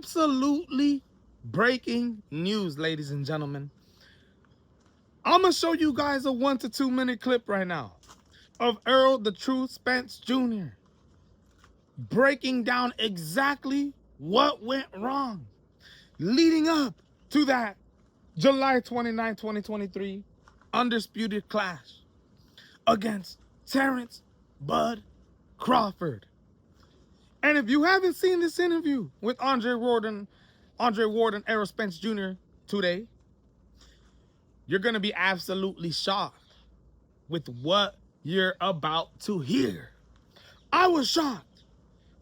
absolutely breaking news, ladies and gentlemen. I'm going to show you guys a 1 to 2 minute clip right now of Errol the True Spence Jr. breaking down exactly what went wrong leading up to that July 29, 2023 undisputed clash against Terrence Bud Crawford. And if you haven't seen this interview with Andre Ward and Errol Spence Jr. today, you're going to be absolutely shocked with what you're about to hear. I was shocked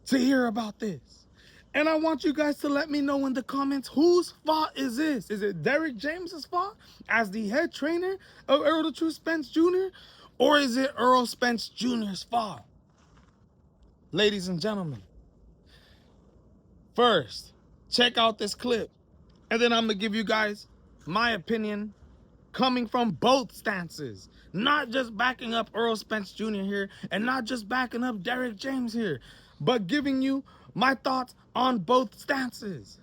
to hear about this. And I want you guys to let me know in the comments, whose fault is this? Is it Derrick James's fault as the head trainer of Errol the True Spence Jr.? Or is it Errol Spence Jr.'s fault? Ladies and gentlemen, first, check out this clip. And then I'm going to give you guys my opinion coming from both stances. Not just backing up Errol Spence Jr. here and not just backing up Derrick James here, but giving you my thoughts on both stances.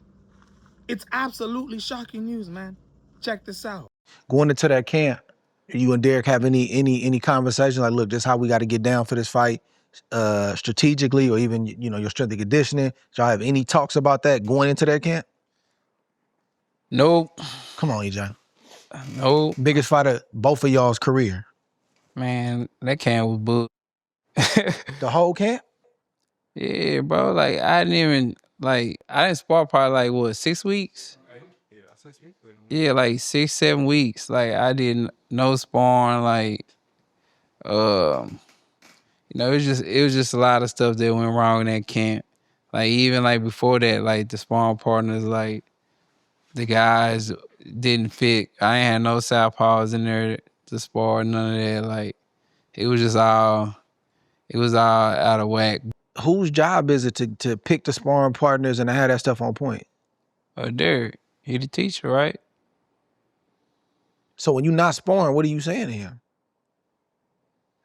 It's absolutely shocking news, man. Check this out. Going into that camp, you and Derrick have any conversation like, look, this is how we got to get down for this fight, strategically, or even, you know, your strength and conditioning? Did y'all have any talks about that going into that camp? Nope. Come on, EJ. Nope. Biggest fight of both of y'all's career. Man, that camp was booked. The whole camp? Yeah, bro. Like, I didn't spar probably like, what, 6 weeks? Yeah, 6 weeks. Yeah, like 6, 7 weeks. Like, I didn't, no sparring, like, you know, it was just a lot of stuff that went wrong in that camp. Like, even like before that, like the sparring partners, like the guys didn't fit. I ain't had no southpaws in there to spar, none of that. Like, it was all out of whack. Whose job is it to pick the sparring partners and to have that stuff on point? Derrick, he the teacher, right? So when you're not sparring, what are you saying to him?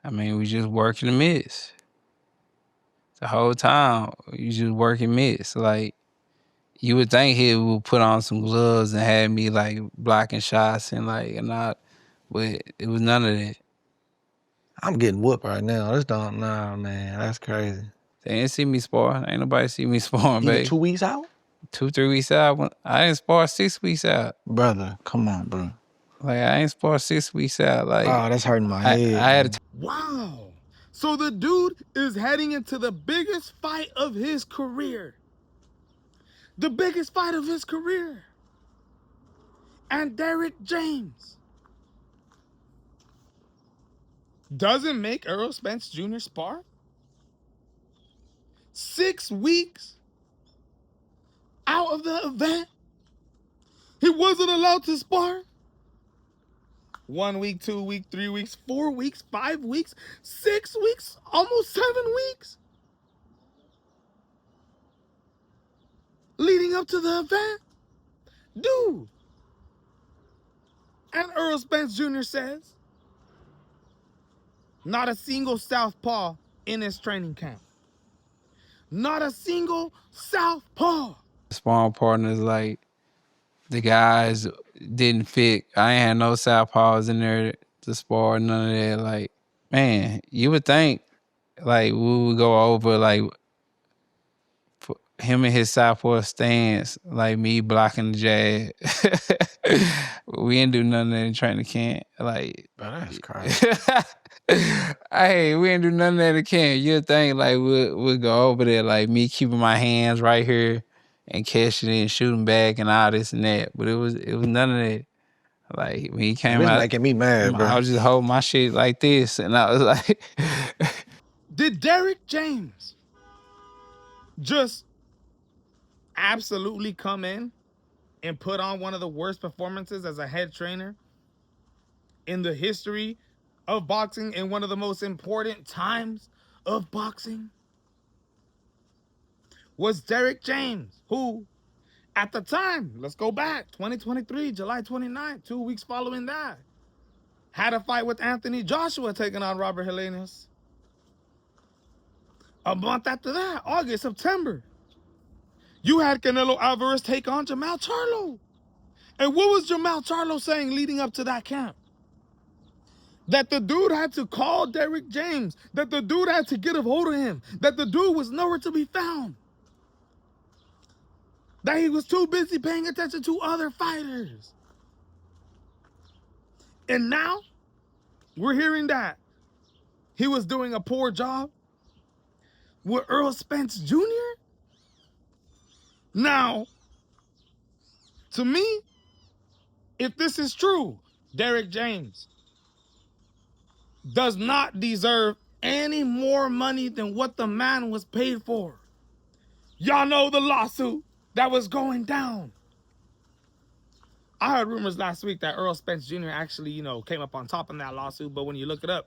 I mean, we just working the miss. The whole time, you just working miss. Like, you would think he would put on some gloves and have me like blocking shots and like, and not, but it was none of that. I'm getting whooped right now. Nah, man, that's crazy. They didn't see me spar. Ain't nobody see me sparring, baby. 2 weeks out? 2, 3 weeks out. I didn't spar 6 weeks out. Brother, come on, bro. Like, I ain't spar 6 weeks out. Like, oh, that's hurting my head. I had Wow. So the dude is heading into the biggest fight of his career. The biggest fight of his career. And Derrick James doesn't make Errol Spence Jr. spar? 6 weeks out of the event, he wasn't allowed to spar. 1 week, 2 weeks, 3 weeks, 4 weeks, 5 weeks, 6 weeks, almost 7 weeks leading up to the event. Dude. And Errol Spence Jr. says, not a single southpaw in his training camp. Not a single southpaw. sparring partners, like, the guys didn't fit. I ain't had no southpaws in there to spar, none of that. Like, man, you would think, like, we would go over, like, him and his southpaw stance, like me blocking the jab. We didn't do none of that in training camp. Like, Bro, that's crazy. hey, we didn't do none of that in camp. You'd think, like, we'll go over there, like, me keeping my hands right here and catching it and shooting back and all this and that. But it was none of that. Like, when he came out, making me mad, bro. I was just holding my shit like this, and I was like, did Derrick James just absolutely come in and put on one of the worst performances as a head trainer in the history of boxing in one of the most important times of boxing? Was Derrick James, who at the time, let's go back, 2023, July 29th, 2 weeks following that, had a fight with Anthony Joshua taking on Robert Helenius. A month after that, August, September, You had Canelo Alvarez take on Jamal Charlo. And what was Jamal Charlo saying leading up to that camp? That the dude had to call Derrick James, that the dude had to get a hold of him, that the dude was nowhere to be found, that he was too busy paying attention to other fighters. And now we're hearing that he was doing a poor job with Errol Spence Jr.? Now, to me, if this is true, Derrick James does not deserve any more money than what the man was paid for. Y'all know the lawsuit that was going down. I heard rumors last week that Errol Spence Jr. actually, came up on top in that lawsuit, but when you look it up,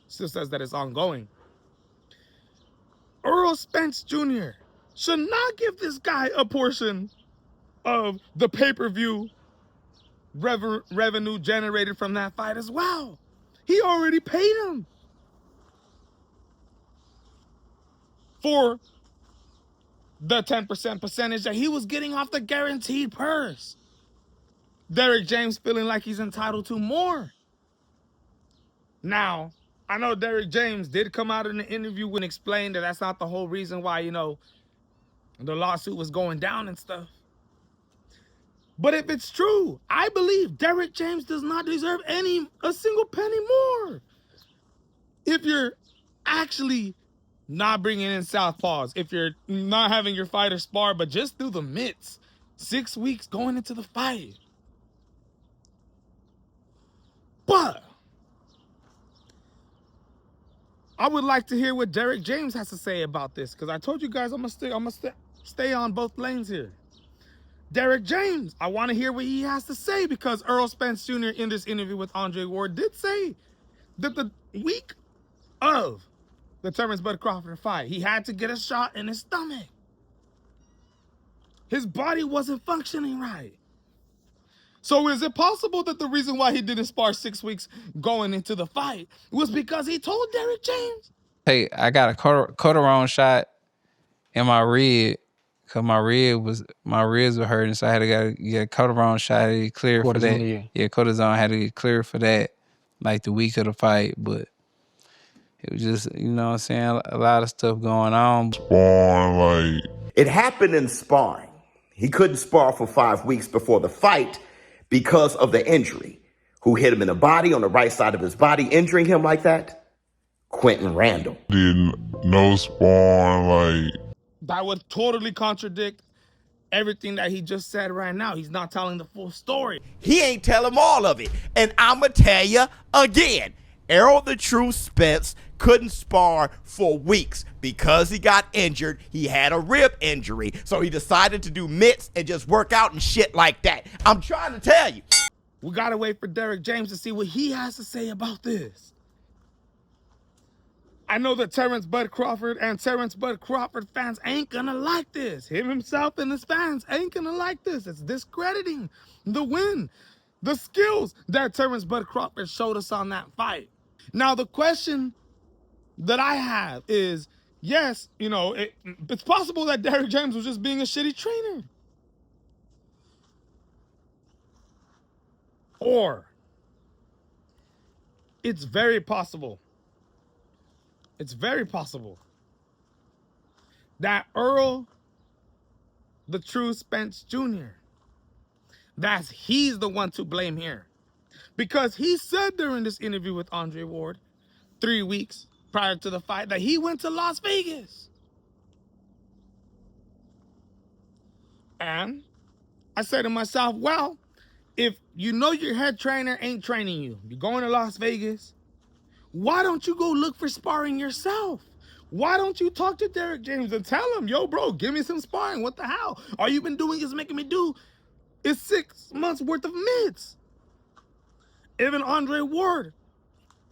it still says that it's ongoing. Errol Spence Jr. should not give this guy a portion of the pay-per-view revenue generated from that fight as well. He already paid him for the 10% percentage that he was getting off the guaranteed purse. Derrick James feeling like he's entitled to more. Now, I know Derrick James did come out in an interview and explain that that's not the whole reason why, the lawsuit was going down and stuff. But if it's true, I believe Derrick James does not deserve a single penny more. If you're actually not bringing in southpaws, if you're not having your fighter spar, but just do the mitts, 6 weeks going into the fight. But I would like to hear what Derrick James has to say about this, because I told you guys I'm gonna stay on both lanes here. Derrick James, I want to hear what he has to say, because Errol Spence Jr. in this interview with Andre Ward did say that the week of the Terence Bud Crawford fight, he had to get a shot in his stomach. His body wasn't functioning right. So is it possible that the reason why he didn't spar 6 weeks going into the fight was because he told Derrick James? Hey, I got a cortisone shot in my rib, because my ribs were hurting, so I had to get a cortisone shot to get cleared for that. Yeah, cortisone had to get cleared for that, like the week of the fight. But it was just, you know what I'm saying, a lot of stuff going on. It happened in sparring. He couldn't spar for 5 weeks before the fight because of the injury. Who hit him in the body, on the right side of his body, injuring him like that? Quentin Randall. No sparring, That would totally contradict everything that he just said right now. He's not telling the full story. He ain't telling all of it. And I'ma tell you again, Errol the True Spence couldn't spar for weeks because he got injured. He had a rib injury, so he decided to do mitts and just work out and shit like that. I'm trying to tell you. We gotta wait for Derrick James to see what he has to say about this. I know that Terence Bud Crawford and Terence Bud Crawford fans ain't gonna like this. Him himself and his fans ain't gonna like this. It's discrediting the win, the skills that Terence Bud Crawford showed us on that fight. Now, the question that I have is, yes, it's possible that Derrick James was just being a shitty trainer. Or it's very possible that Errol, the True Spence Jr., he's the one to blame here. Because he said during this interview with Andre Ward 3 weeks prior to the fight that he went to Las Vegas. And I said to myself, well, if you know your head trainer ain't training you, you're going to Las Vegas, why don't you go look for sparring yourself? Why don't you talk to Derrick James and tell him, yo, bro, give me some sparring. What the hell? All you've been doing is making me do is 6 months worth of mitts. Even Andre Ward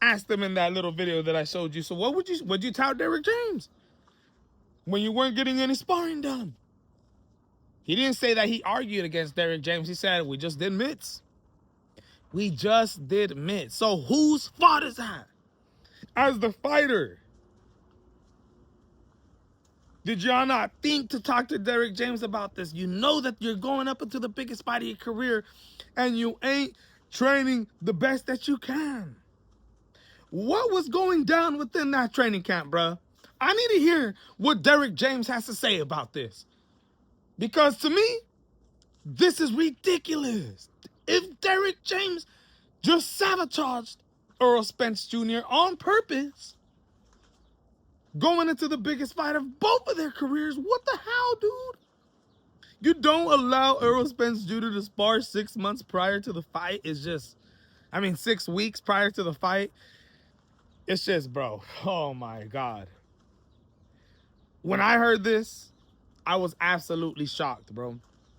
asked him in that little video that I showed you, so what'd you tell Derrick James when you weren't getting any sparring done? He didn't say that he argued against Derrick James. He said, we just did mitts. We just did mitts. So whose fault is that? As the fighter, Did y'all not think to talk to Derrick James about this? You know that you're going up into the biggest fight of your career and you ain't training the best that you can. What was going down within that training camp, bruh? I need to hear what Derrick James has to say about this. Because to me, this is ridiculous. If Derrick James just sabotaged Errol Spence Jr. on purpose, going into the biggest fight of both of their careers, what the hell, dude? You don't allow Errol Spence Jr. to spar 6 months prior to the fight. It's just, 6 weeks prior to the fight. It's just, bro, oh my God. When I heard this, I was absolutely shocked, bro.